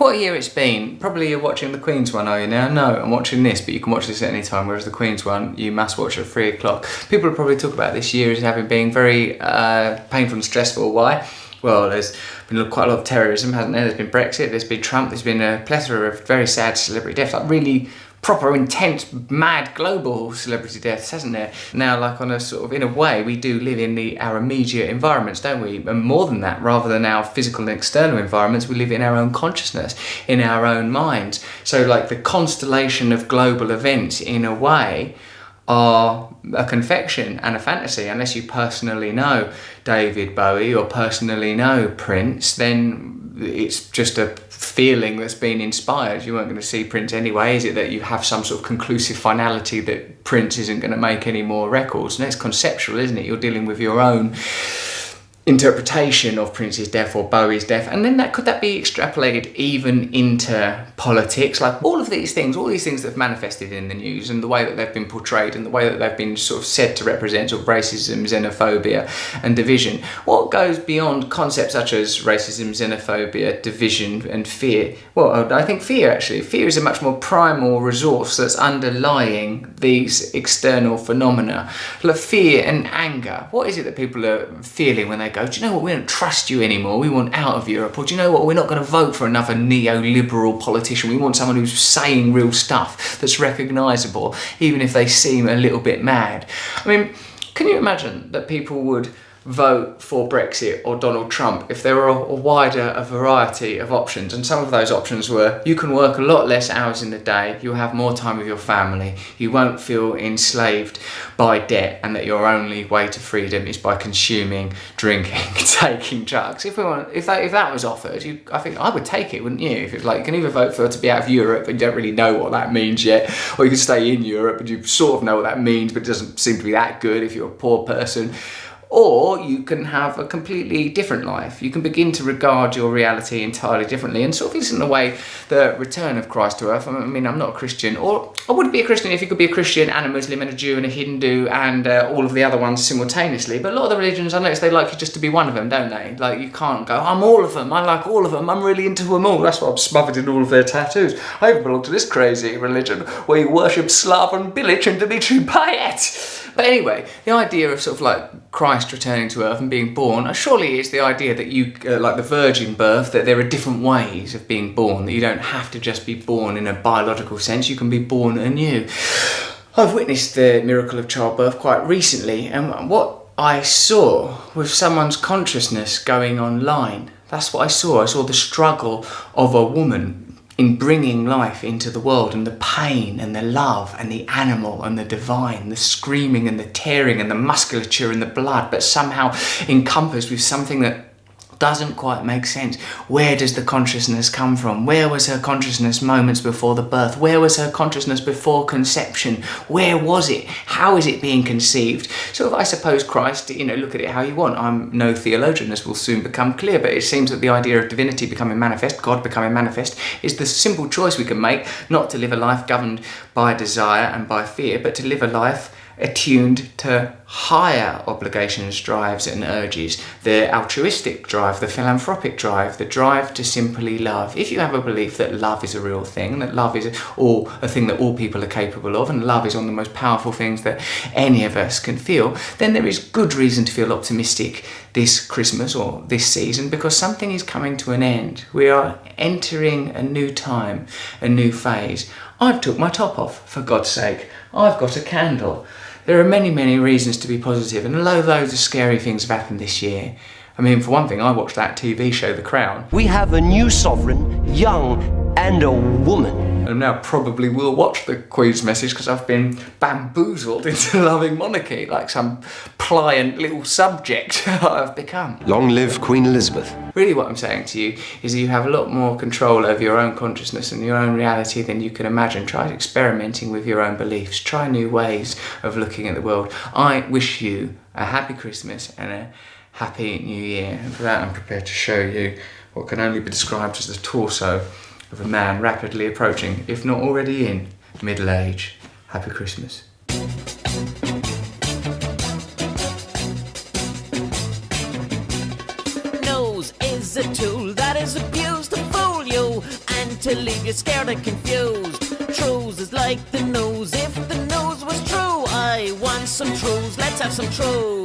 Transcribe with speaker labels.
Speaker 1: what a year it's been. Probably you're watching the Queen's one, are you now? No, I'm watching this, but you can watch this at any time, whereas the Queen's one, you must watch at 3 o'clock. People will probably talk about this year as having been very painful and stressful. Why? Well, there's been quite a lot of terrorism, hasn't there? There's been Brexit, there's been Trump, there's been a plethora of very sad celebrity deaths, like really proper, intense, mad, global celebrity deaths, hasn't there? Now, like on a sort of, in a way, we do live in our immediate environments, don't we? And more than that, rather than our physical and external environments, we live in our own consciousness, in our own minds. So like the constellation of global events, in a way, are a confection and a fantasy. Unless you personally know David Bowie or personally know Prince, then it's just a feeling that's been inspired. You weren't going to see Prince anyway. Is it that you have some sort of conclusive finality that Prince isn't going to make any more records? And it's conceptual, isn't it? You're dealing with your own interpretation of Prince's death or Bowie's death, and then could that be extrapolated even into politics? Like all these things that have manifested in the news and the way that they've been portrayed and the way that they've been sort of said to represent sort of racism, xenophobia and division. What goes beyond concepts such as racism, xenophobia, division and fear? Well, I think fear is a much more primal resource that's underlying these external phenomena. Like fear and anger. What is it that people are feeling when they go, do you know what, we don't trust you anymore, we want out of Europe? Or do you know what, we're not going to vote for another neoliberal politician, we want someone who's saying real stuff that's recognisable, even if they seem a little bit mad. I mean, can you imagine that people would vote for Brexit or Donald Trump if there were a wider variety of options? And some of those options were, you can work a lot less hours in the day, you'll have more time with your family, you won't feel enslaved by debt, and that your only way to freedom is by consuming, drinking, taking drugs. If that was offered, I think I would take it, wouldn't you? If it's like, you can either vote for to be out of Europe and you don't really know what that means yet, or you can stay in Europe and you sort of know what that means, but it doesn't seem to be that good if you're a poor person. Or you can have a completely different life. You can begin to regard your reality entirely differently. And sort of is in a way the return of Christ to earth. I mean, I'm not a Christian, or I wouldn't be a Christian if you could be a Christian and a Muslim and a Jew and a Hindu and all of the other ones simultaneously. But a lot of the religions, I notice they like you just to be one of them, don't they? Like you can't go, I'm all of them, I like all of them, I'm really into them all. That's why I'm smothered in all of their tattoos. I even belong to this crazy religion where you worship Slaven Bilic and Dimitri Payet. But anyway, the idea of sort of like Christ returning to earth and being born, surely it's the idea that you, like the virgin birth, that there are different ways of being born, that you don't have to just be born in a biological sense, you can be born anew. I've witnessed the miracle of childbirth quite recently, and what I saw was someone's consciousness going online. That's what I saw. I saw the struggle of a woman in bringing life into the world, and the pain and the love and the animal and the divine, the screaming and the tearing and the musculature and the blood, but somehow encompassed with something that doesn't quite make sense. Where does the consciousness come from? Where was her consciousness moments before the birth? Where was her consciousness before conception? Where was it? How is it being conceived? So I suppose Christ, look at it how you want. I'm no theologian, as will soon become clear, but it seems that the idea of divinity becoming manifest, God becoming manifest, is the simple choice we can make, not to live a life governed by desire and by fear, but to live a life attuned to higher obligations, drives and urges, the altruistic drive, the philanthropic drive, the drive to simply love. If you have a belief that love is a real thing, that love is a thing that all people are capable of, and love is one of the most powerful things that any of us can feel, then there is good reason to feel optimistic this Christmas or this season, because something is coming to an end. We are entering a new time, a new phase. I've took my top off, for God's sake. I've got a candle. There are many, many reasons to be positive, and loads of scary things have happened this year. I mean, for one thing, I watched that TV show, The Crown.
Speaker 2: We have a new sovereign, young, and a woman.
Speaker 1: And now probably will watch the Queen's message because I've been bamboozled into loving monarchy, like some pliant little subject I've become.
Speaker 2: Long live Queen Elizabeth.
Speaker 1: Really what I'm saying to you is that you have a lot more control over your own consciousness and your own reality than you can imagine. Try experimenting with your own beliefs. Try new ways of looking at the world. I wish you a happy Christmas and a happy New Year. And for that I'm prepared to show you what can only be described as the torso of a man rapidly approaching, if not already in, middle age. Happy Christmas.
Speaker 3: No Trews is a tool that is abused to fool you and to leave you scared and confused. Trews is like the news. If the news was true, I want some Trews. Let's have some Trews.